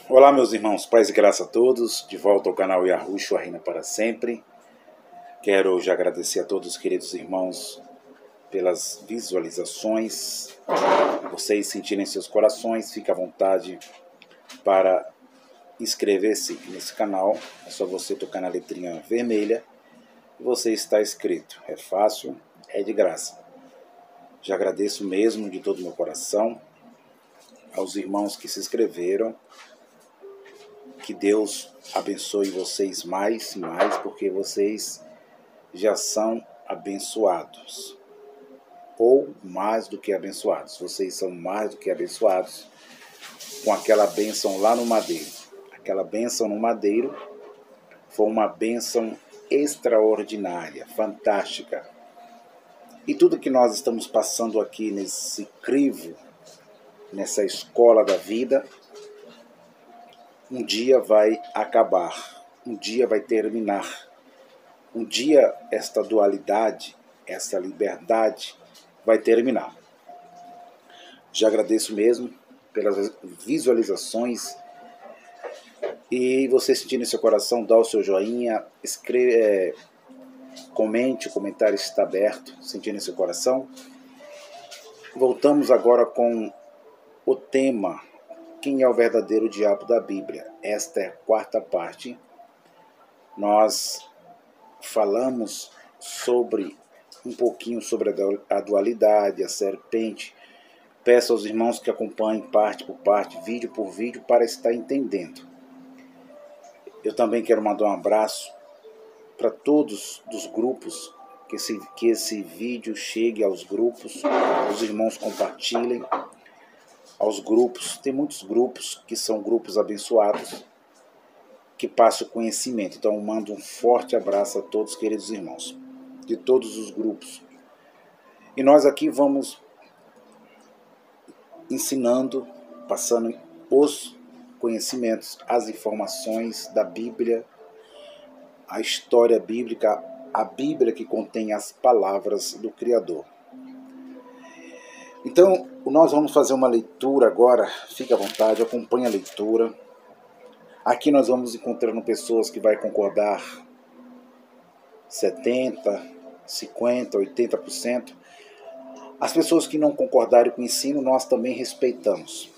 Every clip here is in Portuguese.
Olá, meus irmãos, paz e graça a todos, de volta ao canal Yahushua Reina para sempre. Quero já agradecer a todos os queridos irmãos pelas visualizações. Vocês sentirem seus corações, fique à vontade para inscrever-se nesse canal. É só você tocar na letrinha vermelha e você está inscrito. É fácil, é de graça. Já agradeço mesmo de todo o meu coração aos irmãos que se inscreveram. Que Deus abençoe vocês mais e mais, porque vocês já são abençoados. Ou mais do que abençoados. Vocês são mais do que abençoados com aquela bênção lá no madeiro. Aquela bênção no madeiro foi uma bênção extraordinária, fantástica. E tudo que nós estamos passando aqui nesse crivo, nessa escola da vida, um dia vai acabar, um dia vai terminar. Um dia esta dualidade, esta liberdade vai terminar. Já agradeço mesmo pelas visualizações. E você sentindo em seu coração, dá o seu joinha, comente, o comentário está aberto, sentindo em seu coração. Voltamos agora com o tema: quem é o verdadeiro diabo da Bíblia? Esta é a quarta parte. Nós falamos um pouquinho sobre a dualidade, a serpente. Peço aos irmãos que acompanhem parte por parte, vídeo por vídeo, para estar entendendo. Eu também quero mandar um abraço para todos dos grupos, que esse vídeo chegue aos grupos, os irmãos compartilhem aos grupos. Tem muitos grupos que são grupos abençoados, que passam conhecimento. Então, mando um forte abraço a todos, queridos irmãos, de todos os grupos. E nós aqui vamos ensinando, passando os conhecimentos, as informações da Bíblia, a história bíblica, a Bíblia que contém as palavras do Criador. Então, nós vamos fazer uma leitura agora, fique à vontade, acompanhe a leitura. Aqui nós vamos encontrando pessoas que vão concordar 70%, 50%, 80%. As pessoas que não concordarem com o ensino, nós também respeitamos.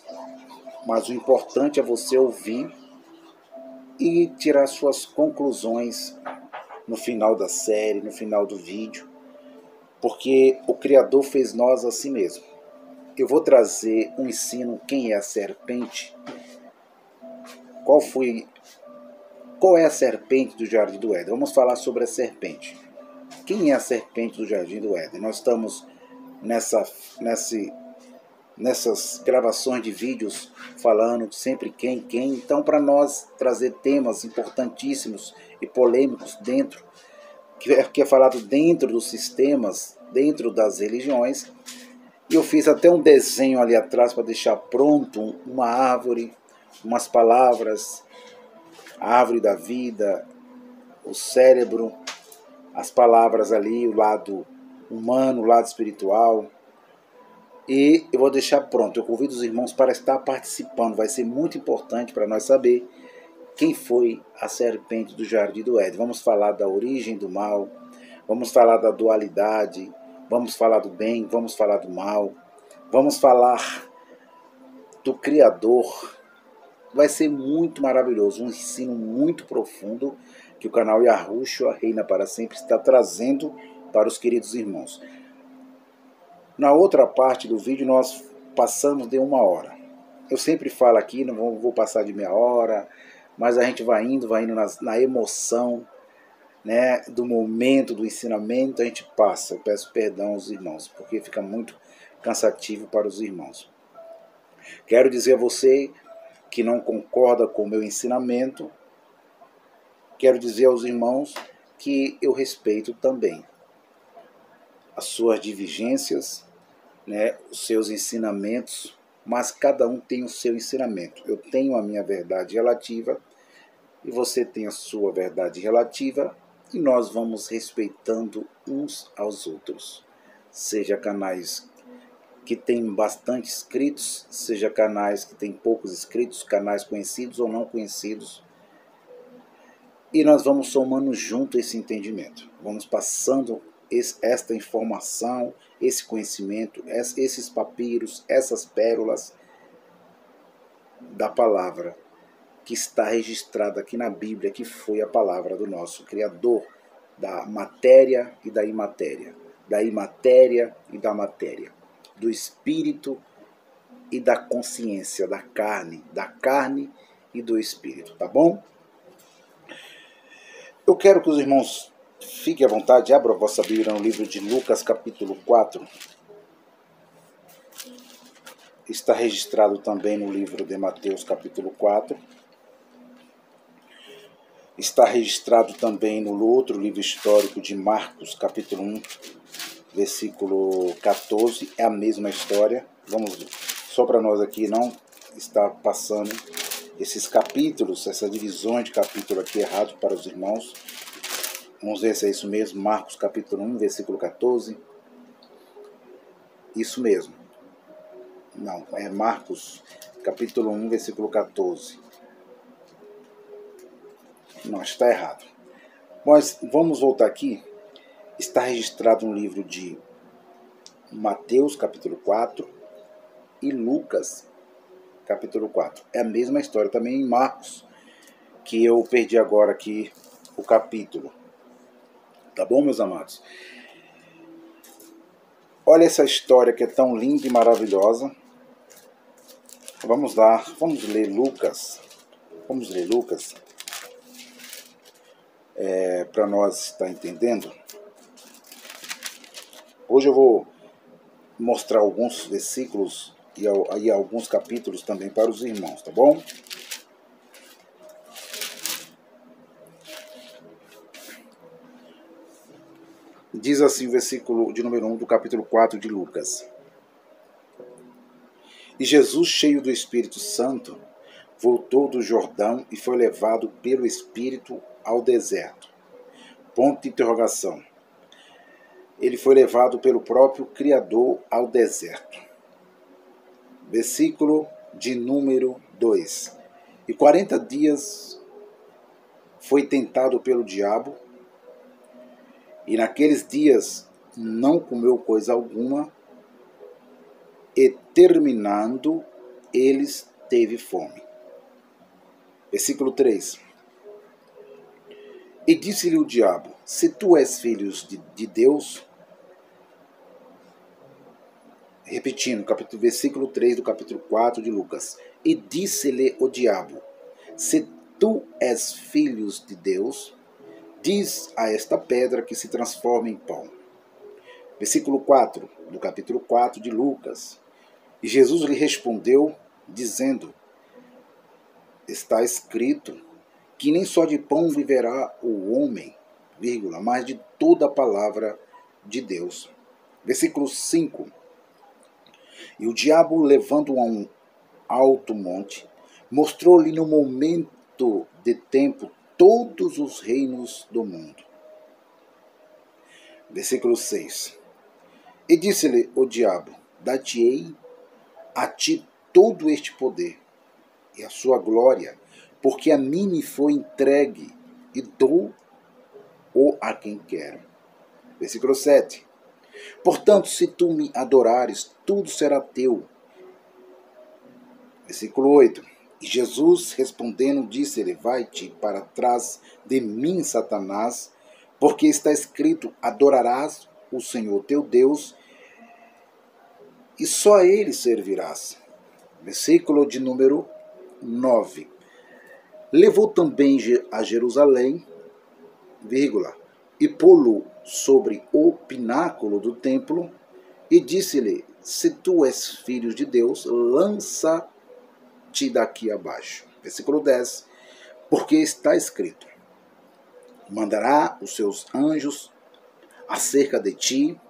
Mas o importante é você ouvir e tirar suas conclusões no final da série, no final do vídeo, porque o Criador fez nós assim mesmo. Eu vou trazer um ensino, quem é a serpente, qual é a serpente do Jardim do Éden. Vamos falar sobre a serpente. Quem é a serpente do Jardim do Éden? Nós estamos nessas gravações de vídeos falando sempre quem. Então, para nós trazer temas importantíssimos e polêmicos dentro, que é falado dentro dos sistemas, dentro das religiões, e eu fiz até um desenho ali atrás para deixar pronto uma árvore, umas palavras, a árvore da vida, o cérebro, as palavras ali, o lado humano, o lado espiritual. E eu vou deixar pronto. Eu convido os irmãos para estar participando. Vai ser muito importante para nós saber quem foi a serpente do Jardim do Éden. Vamos falar da origem do mal, vamos falar da dualidade, vamos falar do bem, vamos falar do mal, vamos falar do Criador. Vai ser muito maravilhoso, um ensino muito profundo que o canal Yahushua Reina para Sempre está trazendo para os queridos irmãos. Na outra parte do vídeo nós passamos de 1 hora. Eu sempre falo aqui, não vou passar de meia hora, mas a gente vai indo na emoção, né, do momento do ensinamento, a gente passa. Eu peço perdão aos irmãos, porque fica muito cansativo para os irmãos. Quero dizer a você que não concorda com o meu ensinamento, quero dizer aos irmãos que eu respeito também as suas divergências, né, os seus ensinamentos, mas cada um tem o seu ensinamento. Eu tenho a minha verdade relativa e você tem a sua verdade relativa, e nós vamos respeitando uns aos outros. Seja canais que tem bastante inscritos, seja canais que tem poucos inscritos, canais conhecidos ou não conhecidos. E nós vamos somando junto esse entendimento. Vamos passando esta informação, esse conhecimento, esses papiros, essas pérolas da palavra que está registrada aqui na Bíblia, que foi a palavra do nosso Criador, da matéria e da imatéria, da imatéria e da matéria, do espírito e da consciência, da carne e do espírito, tá bom? Eu quero que os irmãos fiquem à vontade, abram a vossa Bíblia no livro de Lucas, capítulo 4. Está registrado também no livro de Mateus, capítulo 4. Está registrado também no outro livro histórico de Marcos, capítulo 1, versículo 14. É a mesma história. Vamos, só para nós aqui não estar passando esses capítulos, essa divisão de capítulo aqui errado para os irmãos. Vamos ver se é isso mesmo. Marcos, capítulo 1, versículo 14. Isso mesmo. Não, é Marcos, capítulo 1, versículo 14. Não, está errado. Mas vamos voltar aqui. Está registrado no livro de Mateus, capítulo 4, e Lucas, capítulo 4. É a mesma história também em Marcos, que eu perdi agora aqui o capítulo. Tá bom, meus amados? Olha essa história que é tão linda e maravilhosa. Vamos lá, vamos ler Lucas. Vamos ler Lucas. Para nós estar entendendo. Hoje eu vou mostrar alguns versículos e alguns capítulos também para os irmãos, tá bom? Diz assim o versículo de número 1 do capítulo 4 de Lucas. E Jesus, cheio do Espírito Santo, voltou do Jordão e foi levado pelo Espírito ao deserto. Ponto de interrogação. Ele foi levado pelo próprio Criador ao deserto. Versículo de número 2. E 40 dias foi tentado pelo diabo, e naqueles dias não comeu coisa alguma, e terminando, eles teve fome. Versículo 3. E disse-lhe o diabo: se tu és filho de Deus, repetindo, versículo 3 do capítulo 4 de Lucas. E disse-lhe o diabo: se tu és filho de Deus, diz a esta pedra que se transforme em pão. Versículo 4 do capítulo 4 de Lucas. E Jesus lhe respondeu, dizendo: está escrito que nem só de pão viverá o homem, mas de toda a palavra de Deus. Versículo 5. E o diabo, levando-o a um alto monte, mostrou-lhe no momento de tempo todos os reinos do mundo. Versículo 6. E disse-lhe o diabo: dar-te-ei a ti todo este poder e a sua glória, porque a mim me foi entregue e dou-o a quem quero. Versículo 7. Portanto, se tu me adorares, tudo será teu. Versículo 8. E Jesus, respondendo, disse-lhe: vai-te para trás de mim, Satanás, porque está escrito: adorarás o Senhor teu Deus, e só a ele servirás. Versículo de número 9. Levou também a Jerusalém, e pô-lo sobre o pináculo do templo, e disse-lhe: se tu és filho de Deus, lança-te daqui abaixo. Versículo 10. Porque está escrito: mandará os seus anjos acerca de ti,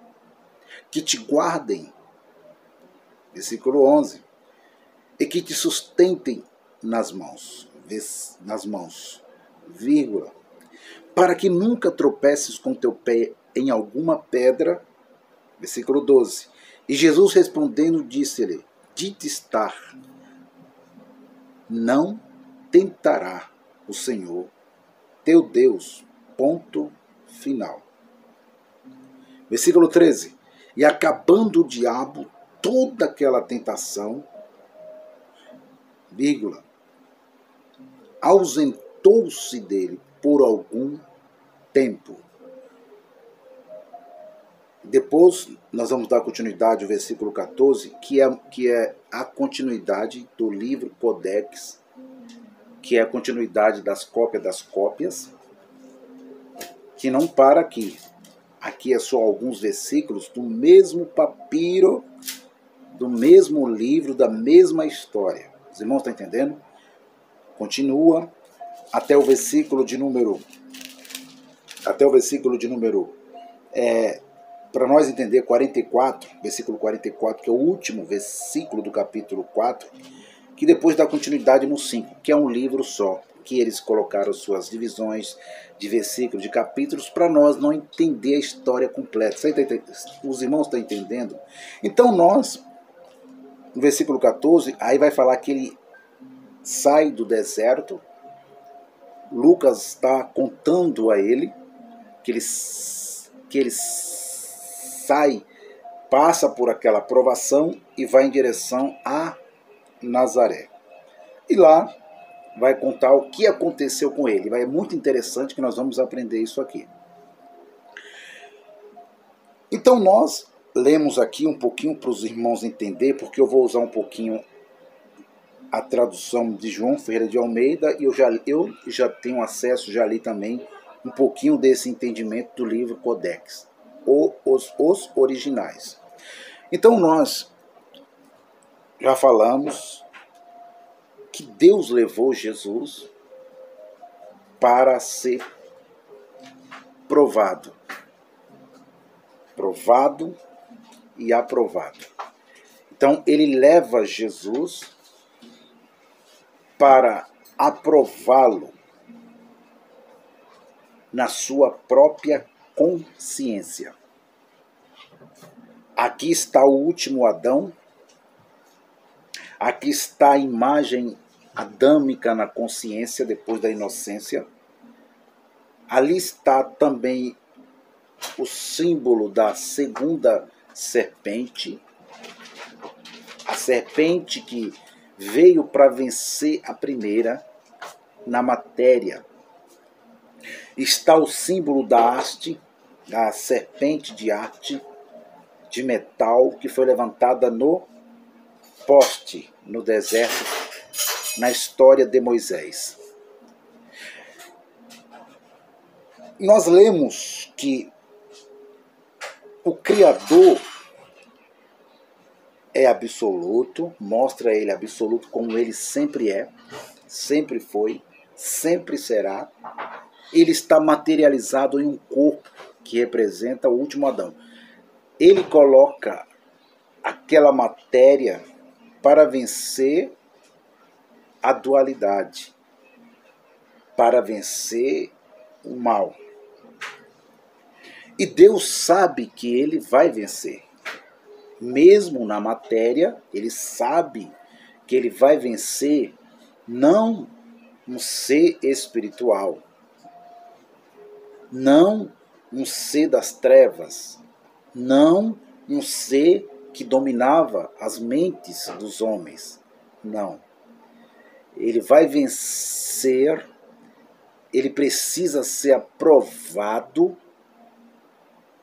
que te guardem. Versículo 11. E que te sustentem nas mãos, para que nunca tropeces com teu pé em alguma pedra. Versículo 12. E Jesus respondendo disse-lhe, dito está, não tentará o Senhor teu Deus. Ponto final. Versículo 13. E acabando o diabo toda aquela tentação, vírgula, ausentou-se dele por algum tempo. Depois nós vamos dar continuidade ao versículo 14, que é a continuidade do livro Codex, que é a continuidade das cópias, que não para aqui. Aqui é só alguns versículos do mesmo papiro, do mesmo livro, da mesma história. Os irmãos estão entendendo? Continua até o versículo de número para nós entender 44, versículo 44, que é o último versículo do capítulo 4, que depois dá continuidade no 5, que é um livro só, que eles colocaram suas divisões de versículos, de capítulos, para nós não entender a história completa. Os irmãos estão entendendo? Então nós, no versículo 14, aí vai falar que ele sai do deserto. Lucas está contando a ele que ele sai, passa por aquela provação e vai em direção a Nazaré. E lá vai contar o que aconteceu com ele. É muito interessante que nós vamos aprender isso aqui. Então nós lemos aqui um pouquinho para os irmãos entender, porque eu vou usar um pouquinho a tradução de João Ferreira de Almeida, e eu já tenho acesso, já li também um pouquinho desse entendimento do livro Codex, os originais. Então nós já falamos que Deus levou Jesus para ser provado e aprovado. Então ele leva Jesus para aprová-lo na sua própria consciência. Aqui está o último Adão, aqui está a imagem adâmica na consciência depois da inocência. Ali está também o símbolo da segunda serpente, a serpente que veio para vencer a primeira na matéria. Está o símbolo da haste, da serpente de arte, de metal, que foi levantada no poste, no deserto, na história de Moisés. Nós lemos que o Criador é absoluto, mostra ele absoluto como ele sempre é, sempre foi, sempre será. Ele está materializado em um corpo que representa o último Adão. Ele coloca aquela matéria para vencer a dualidade, para vencer o mal. E Deus sabe que ele vai vencer. Mesmo na matéria, ele sabe que ele vai vencer não um ser espiritual, não um ser das trevas, não um ser que dominava as mentes dos homens. Não. Ele vai vencer, ele precisa ser aprovado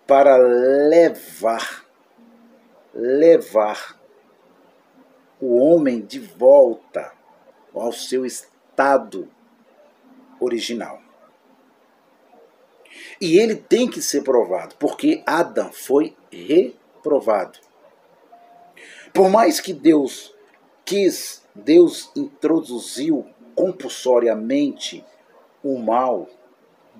para levar o homem de volta ao seu estado original. E ele tem que ser provado, porque Adão foi reprovado. Por mais que Deus introduziu compulsoriamente o mal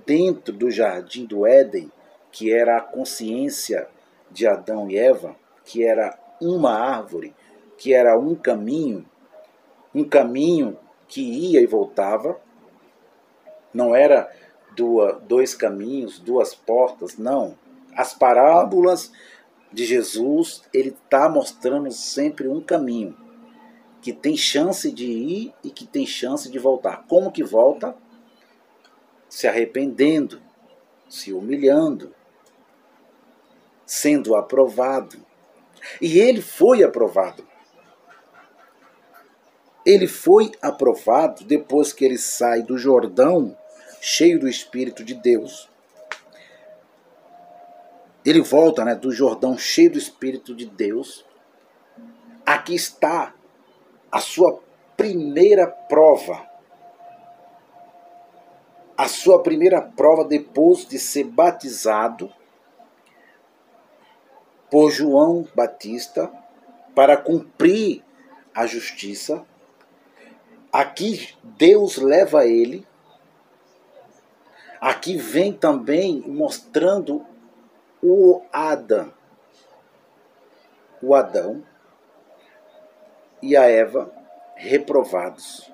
dentro do jardim do Éden, que era a consciência de Adão e Eva, que era uma árvore, que era um caminho que ia e voltava, não era dois caminhos, duas portas, não. As parábolas de Jesus, ele está mostrando sempre um caminho, que tem chance de ir e que tem chance de voltar. Como que volta? Se arrependendo, se humilhando, sendo aprovado. E ele foi aprovado. Ele foi aprovado depois que ele sai do Jordão, cheio do Espírito de Deus. Ele volta, né, do Jordão cheio do Espírito de Deus. Aqui está a sua primeira prova. A sua primeira prova depois de ser batizado por João Batista para cumprir a justiça. Aqui Deus leva ele. Aqui vem também mostrando o Adão e a Eva reprovados.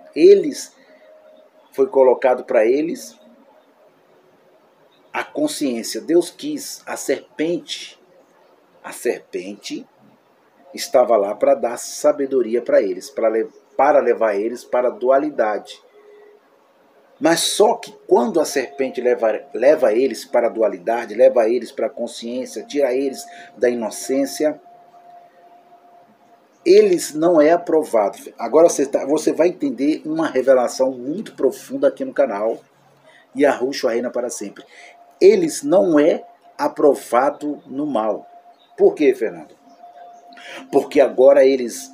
Foi colocado para eles a consciência. Deus quis a serpente estava lá para dar sabedoria para eles, para levar eles para a dualidade. Mas só que quando a serpente leva eles para a dualidade, leva eles para a consciência, tira eles da inocência, eles não é aprovado. Agora você vai entender uma revelação muito profunda aqui no canal. Yahushua reina para sempre. Eles não é aprovado no mal. Por quê, Fernando? Porque agora eles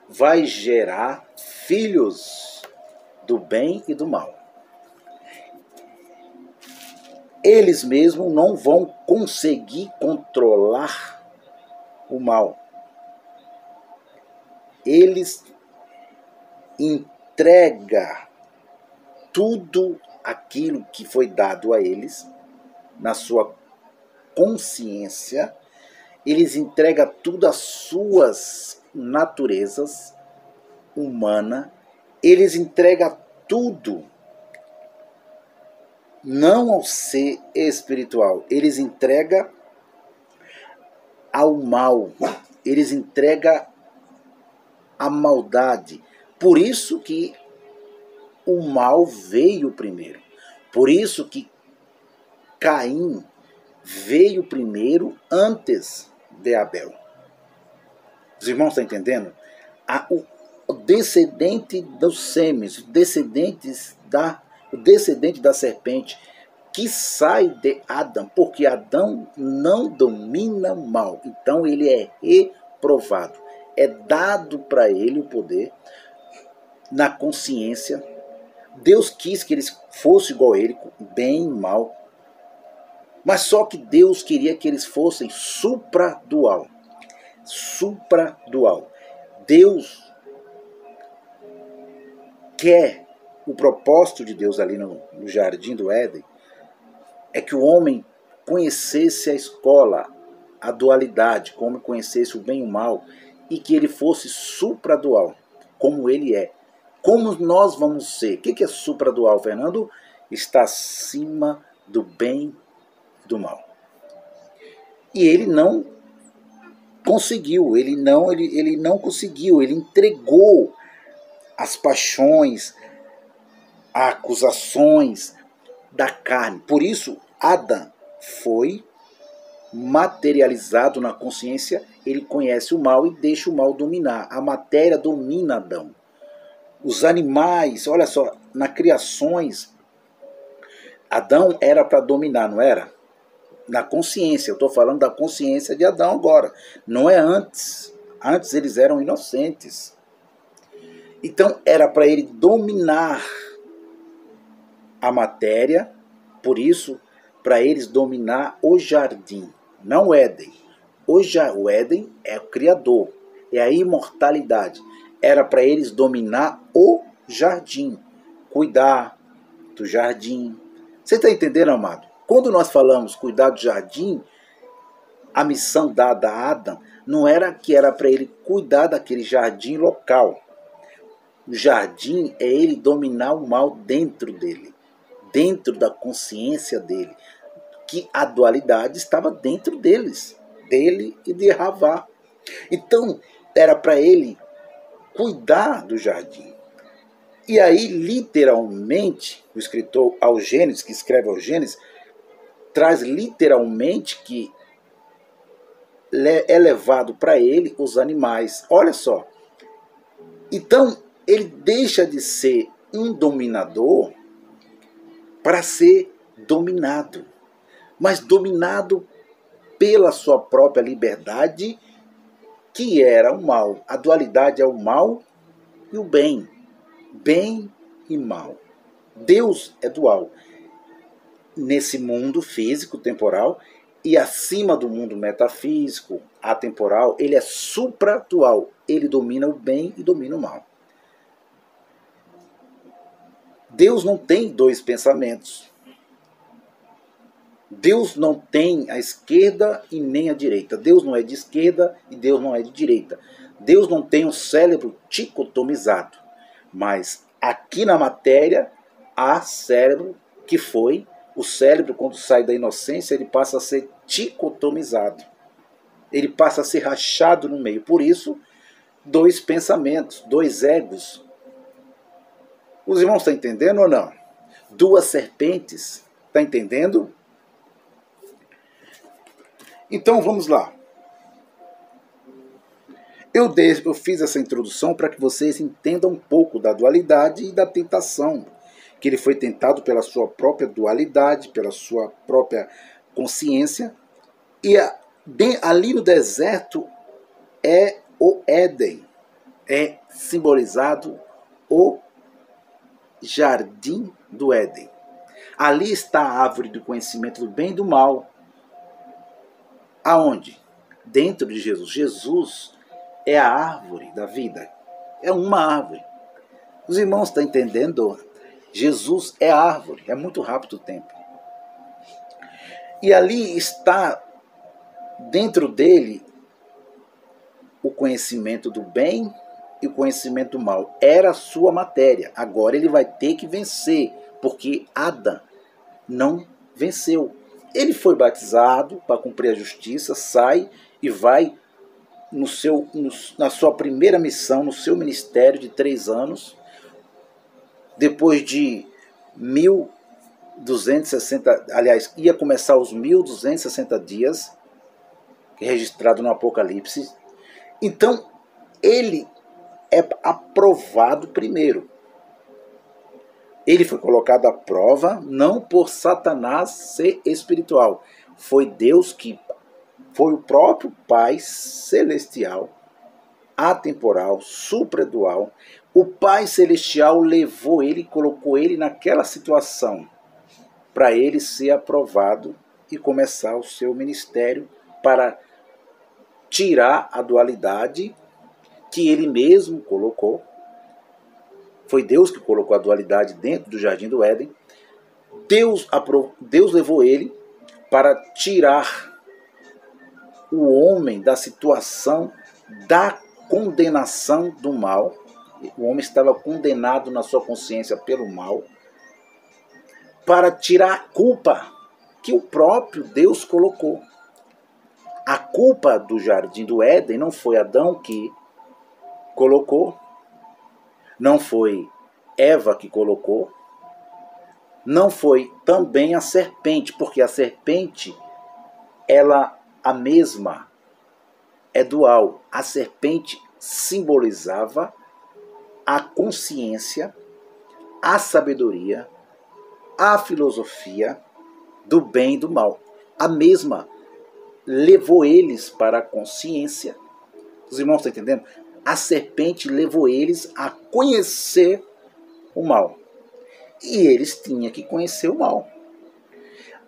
vai gerar filhos do bem e do mal. Eles mesmos não vão conseguir controlar o mal. Eles entregam tudo aquilo que foi dado a eles, na sua consciência, eles entregam tudo às suas naturezas humanas, eles entregam tudo, não ao ser espiritual, eles entregam ao mal, eles entregam à maldade. Por isso que o mal veio primeiro. Por isso que Caim veio primeiro antes de Abel. Os irmãos estão entendendo? O descendente dos sêmios, o descendente da serpente, que sai de Adão, porque Adão não domina o mal. Então ele é reprovado. É dado para ele o poder na consciência. Deus quis que eles fossem igual a ele, bem e mal. Mas só que Deus queria que eles fossem supradual. Supradual. Deus quer, o propósito de Deus ali no Jardim do Éden, é que o homem conhecesse a escola, a dualidade, como conhecesse o bem e o mal, e que ele fosse supradual, como ele é. Como nós vamos ser? O que é supradual, Fernando? Está acima do bem e do mal. E ele não conseguiu, ele não conseguiu, ele entregou as paixões, as acusações da carne. Por isso, Adão foi materializado na consciência, ele conhece o mal e deixa o mal dominar. A matéria domina Adão. Os animais, olha só, nas criações, Adão era para dominar, não era? Na consciência, eu estou falando da consciência de Adão agora, não é antes. Antes eles eram inocentes. Então era para ele dominar a matéria, por isso, para eles dominar o jardim, não o Éden. O Éden é o Criador, é a imortalidade. Era para eles dominar o jardim, cuidar do jardim. Você está entendendo, amado? Quando nós falamos cuidar do jardim, a missão dada a Adão não era que era para ele cuidar daquele jardim local. O jardim é ele dominar o mal dentro dele, dentro da consciência dele, que a dualidade estava dentro deles. dele e de Havá. Então, era para ele cuidar do jardim. E aí, literalmente, o escritor Augênesis, que escreve Augênesis, traz literalmente que é levado para ele os animais. Olha só. Então, ele deixa de ser um dominador para ser dominado. Mas dominado pela sua própria liberdade, que era o mal. A dualidade é o mal e o bem. Bem e mal. Deus é dual. Nesse mundo físico, temporal, e acima do mundo metafísico, atemporal, ele é supradual. Ele domina o bem e domina o mal. Deus não tem dois pensamentos. Deus não tem a esquerda e nem a direita. Deus não é de esquerda e Deus não é de direita. Deus não tem um cérebro dicotomizado. Mas aqui na matéria há cérebro que foi. O cérebro, quando sai da inocência, ele passa a ser dicotomizado. Ele passa a ser rachado no meio. Por isso, dois pensamentos, dois egos. Os irmãos estão entendendo ou não? Duas serpentes. Está entendendo? Então vamos lá. Eu fiz essa introdução para que vocês entendam um pouco da dualidade e da tentação. Que ele foi tentado pela sua própria dualidade, pela sua própria consciência. E ali no deserto é o Éden. É simbolizado o jardim do Éden. Ali está a árvore do conhecimento do bem e do mal. Aonde? Dentro de Jesus. Jesus é a árvore da vida. É uma árvore. Os irmãos estão entendendo? Jesus é a árvore. É muito rápido o tempo. E ali está, dentro dele, o conhecimento do bem e o conhecimento do mal. Era a sua matéria. Agora ele vai ter que vencer, porque Adão não venceu. Ele foi batizado para cumprir a justiça, sai e vai na sua primeira missão, no seu ministério de 3 anos, depois de 1260, aliás, ia começar os 1260 dias, registrado no Apocalipse. Então, ele é aprovado primeiro. Ele foi colocado à prova, não por Satanás ser espiritual. Foi Deus que foi o próprio Pai celestial, atemporal, supradual. O Pai celestial levou ele, colocou ele naquela situação para ele ser aprovado e começar o seu ministério para tirar a dualidade que ele mesmo colocou. Foi Deus que colocou a dualidade dentro do Jardim do Éden. Deus levou ele para tirar o homem da situação da condenação do mal. O homem estava condenado na sua consciência pelo mal, para tirar a culpa que o próprio Deus colocou. A culpa do Jardim do Éden não foi Adão que colocou, não foi Eva que colocou, não foi também a serpente, porque a serpente, ela a mesma, é dual. A serpente simbolizava a consciência, a sabedoria, a filosofia do bem e do mal. A mesma levou eles para a consciência. Os irmãos estão entendendo? A serpente levou eles a conhecer o mal. E eles tinham que conhecer o mal.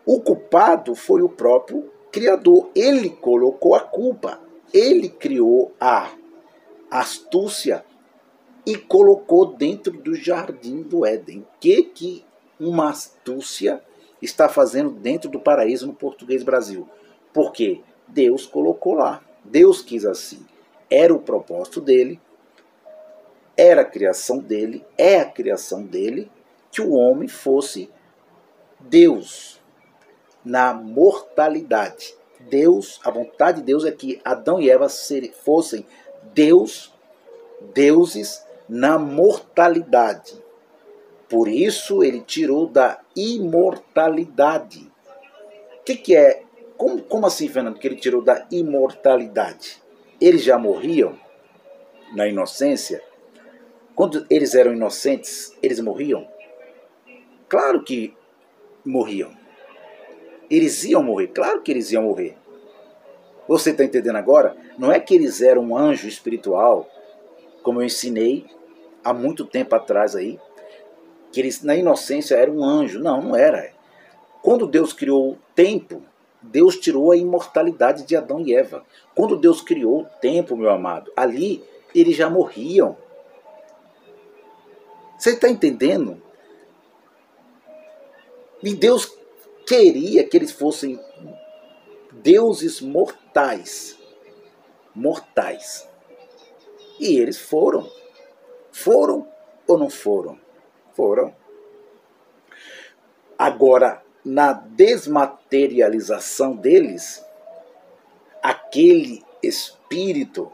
O culpado foi o próprio Criador. Ele colocou a culpa. Ele criou a astúcia e colocou dentro do Jardim do Éden. O que uma astúcia está fazendo dentro do paraíso no português Brasil? Porque Deus colocou lá. Deus quis assim. Era o propósito dele, era a criação dele, é a criação dele, que o homem fosse Deus na mortalidade. Deus, a vontade de Deus é que Adão e Eva fossem deuses na mortalidade. Por isso ele tirou da imortalidade. O que é? Como assim, Fernando, que ele tirou da imortalidade? Eles já morriam na inocência? Quando eles eram inocentes, eles morriam? Claro que morriam. Eles iam morrer, claro que eles iam morrer. Você está entendendo agora? Não é que eles eram um anjo espiritual, como eu ensinei há muito tempo atrás aí, que eles na inocência eram um anjo. Não, não era. Quando Deus criou o tempo, Deus tirou a imortalidade de Adão e Eva. Quando Deus criou o tempo, meu amado, ali eles já morriam. Você está entendendo? E Deus queria que eles fossem deuses mortais. Mortais. E eles foram. Foram ou não foram? Foram. Agora, na desmaterialização deles, aquele espírito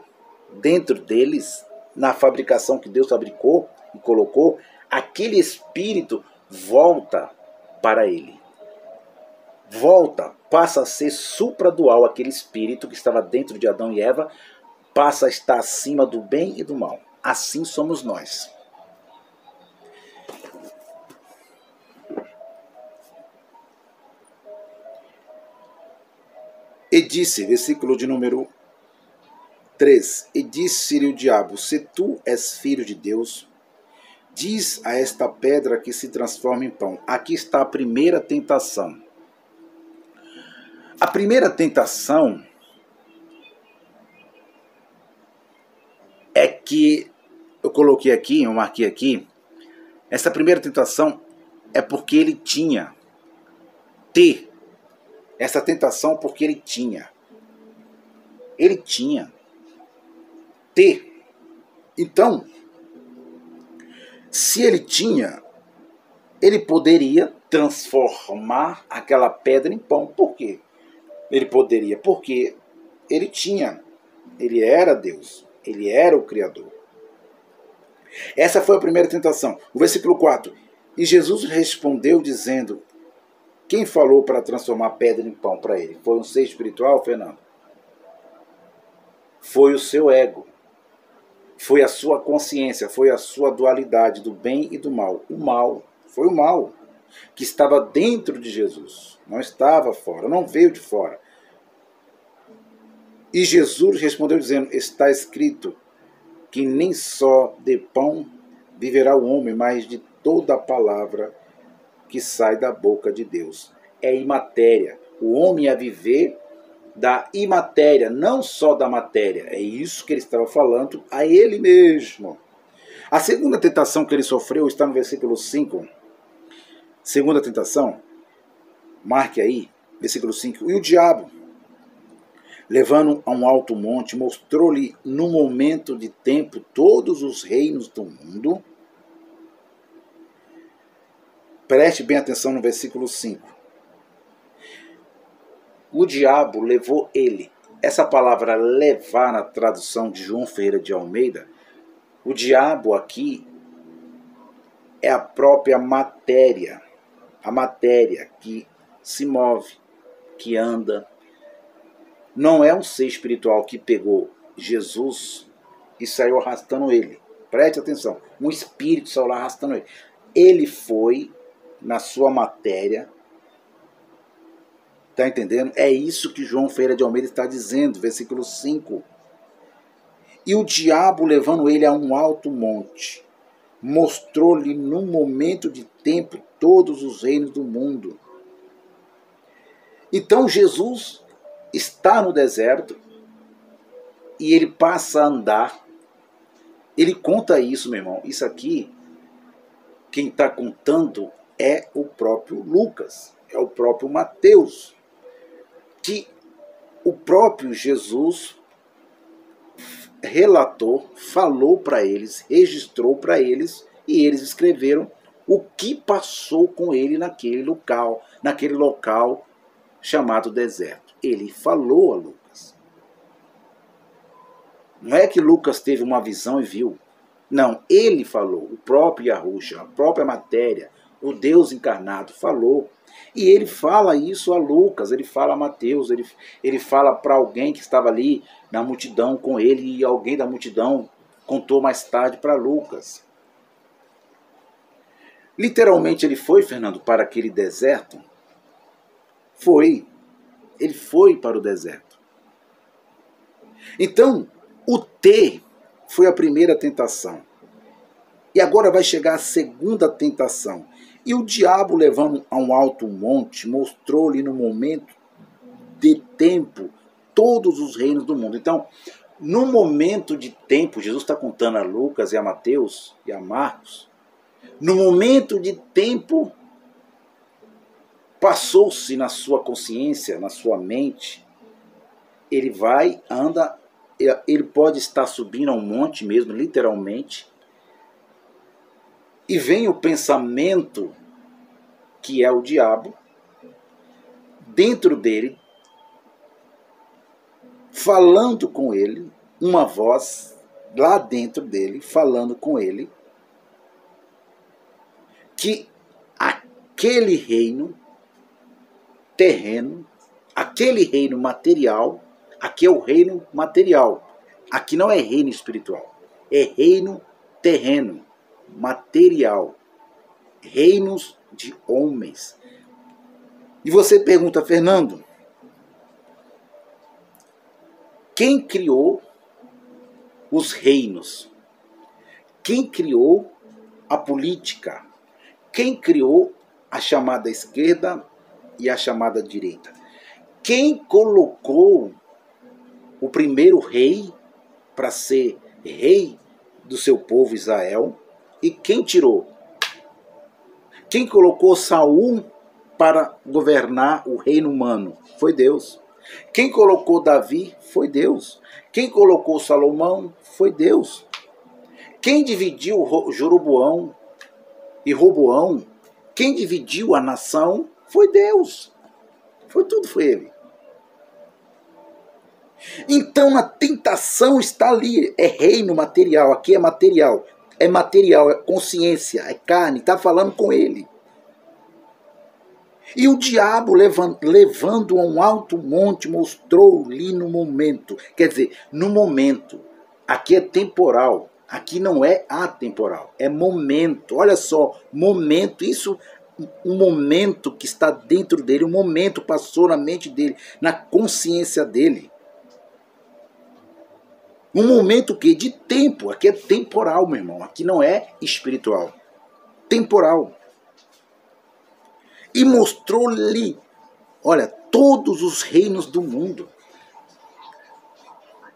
dentro deles, na fabricação que Deus fabricou e colocou, aquele espírito volta para ele. Volta, passa a ser supradual, aquele espírito que estava dentro de Adão e Eva, passa a estar acima do bem e do mal. Assim somos nós. E disse, versículo de número 3, e disse-lhe o diabo, se tu és filho de Deus, diz a esta pedra que se transforma em pão. Aqui está a primeira tentação. A primeira tentação é que, eu coloquei aqui, eu marquei aqui, essa primeira tentação é porque ele tinha essa tentação porque ele tinha ter. Então, se ele tinha, ele poderia transformar aquela pedra em pão. Por quê? Ele poderia, porque ele tinha, ele era Deus, ele era o Criador. Essa foi a primeira tentação. O versículo 4. E Jesus respondeu dizendo, quem falou para transformar pedra em pão para ele? Foi um ser espiritual, Fernando? Foi o seu ego. Foi a sua consciência, foi a sua dualidade do bem e do mal. O mal, foi o mal que estava dentro de Jesus. Não estava fora, não veio de fora. E Jesus respondeu dizendo, está escrito que nem só de pão viverá o homem, mas de toda a palavra que sai da boca de Deus. É imatéria. O homem ia viver da imatéria, não só da matéria. É isso que ele estava falando a ele mesmo. A segunda tentação que ele sofreu está no versículo 5. Segunda tentação, marque aí, versículo 5. E o diabo, levando a um alto monte, mostrou-lhe no momento de tempo todos os reinos do mundo. Preste bem atenção no versículo 5. O diabo levou ele. Essa palavra levar na tradução de João Ferreira de Almeida, o diabo aqui é a própria matéria. A matéria que se move, que anda. Não é um ser espiritual que pegou Jesus e saiu arrastando ele. Preste atenção. Um espírito saiu lá arrastando ele. Ele foi na sua matéria. Está entendendo? É isso que João Ferreira de Almeida está dizendo, versículo 5. E o diabo, levando ele a um alto monte, mostrou-lhe num momento de tempo todos os reinos do mundo. Então Jesus está no deserto e ele passa a andar. Ele conta isso, meu irmão. Isso aqui, quem está contando é o próprio Lucas, é o próprio Mateus, que o próprio Jesus relatou, falou para eles, registrou para eles, e eles escreveram o que passou com ele naquele local chamado deserto. ele falou a Lucas. Não é que Lucas teve uma visão e viu. Não, ele falou, o próprio Yahushua, a própria matéria, o Deus encarnado falou. E ele fala isso a Lucas, ele fala a Mateus, ele fala para alguém que estava ali na multidão com ele, e alguém da multidão contou mais tarde para Lucas. Literalmente ele foi, Fernando, para aquele deserto? Foi. Ele foi para o deserto. Então, o T foi a primeira tentação. E agora vai chegar a segunda tentação. E o diabo, levando a um alto monte, mostrou-lhe no momento de tempo todos os reinos do mundo. Então, no momento de tempo, Jesus está contando a Lucas e a Mateus e a Marcos, no momento de tempo, passou-se na sua consciência, na sua mente, ele vai, anda, ele pode estar subindo a um monte mesmo, literalmente, e vem o pensamento, que é o diabo, dentro dele, falando com ele, uma voz lá dentro dele, falando com ele, que aquele reino terreno, aquele reino material, aqui é o reino material, aqui não é reino espiritual, é reino terreno, material, reinos de homens. E você pergunta, Fernando, quem criou os reinos? Quem criou a política? Quem criou a chamada esquerda e a chamada direita? Quem colocou o primeiro rei para ser rei do seu povo Israel? E quem tirou? Quem colocou Saul para governar o reino humano? Foi Deus. Quem colocou Davi? Foi Deus. Quem colocou Salomão? Foi Deus. Quem dividiu Jeroboão e Roboão? Quem dividiu a nação? Foi Deus. Foi ele. Então a tentação está ali, é reino material, aqui é material, é consciência, é carne, está falando com ele. E o diabo, levando a um alto monte, mostrou-lhe no momento, quer dizer, no momento, aqui é temporal, aqui não é atemporal, é momento, olha só, momento, isso, um momento que está dentro dele, um momento passou na mente dele, na consciência dele. Um momento que de tempo, aqui é temporal, meu irmão, aqui não é espiritual, temporal. E mostrou-lhe, olha, todos os reinos do mundo.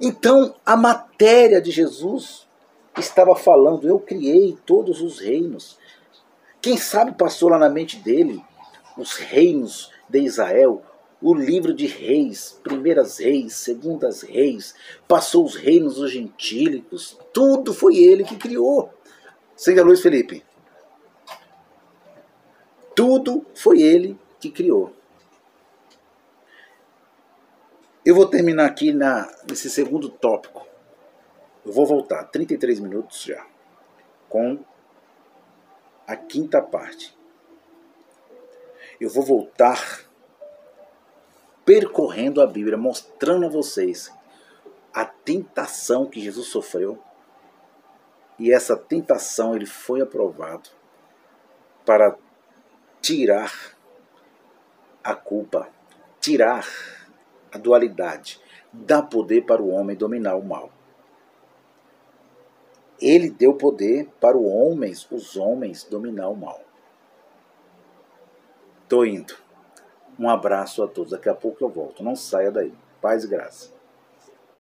Então, a matéria de Jesus estava falando, eu criei todos os reinos. Quem sabe passou lá na mente dele os reinos de Israel, o livro de reis, primeiras reis, segundas reis, passou os reinos dos gentílicos, tudo foi ele que criou. Acende a luz, Felipe. Tudo foi ele que criou. Eu vou terminar aqui nesse segundo tópico. Eu vou voltar 33 minutos já, com a quinta parte. Eu vou voltar percorrendo a Bíblia, mostrando a vocês a tentação que Jesus sofreu. E essa tentação ele foi aprovado para tirar a culpa, tirar a dualidade, dar poder para o homem dominar o mal. Ele deu poder para os homens dominar o mal. Estou indo. Um abraço a todos. Daqui a pouco eu volto. Não saia daí. Paz e graça.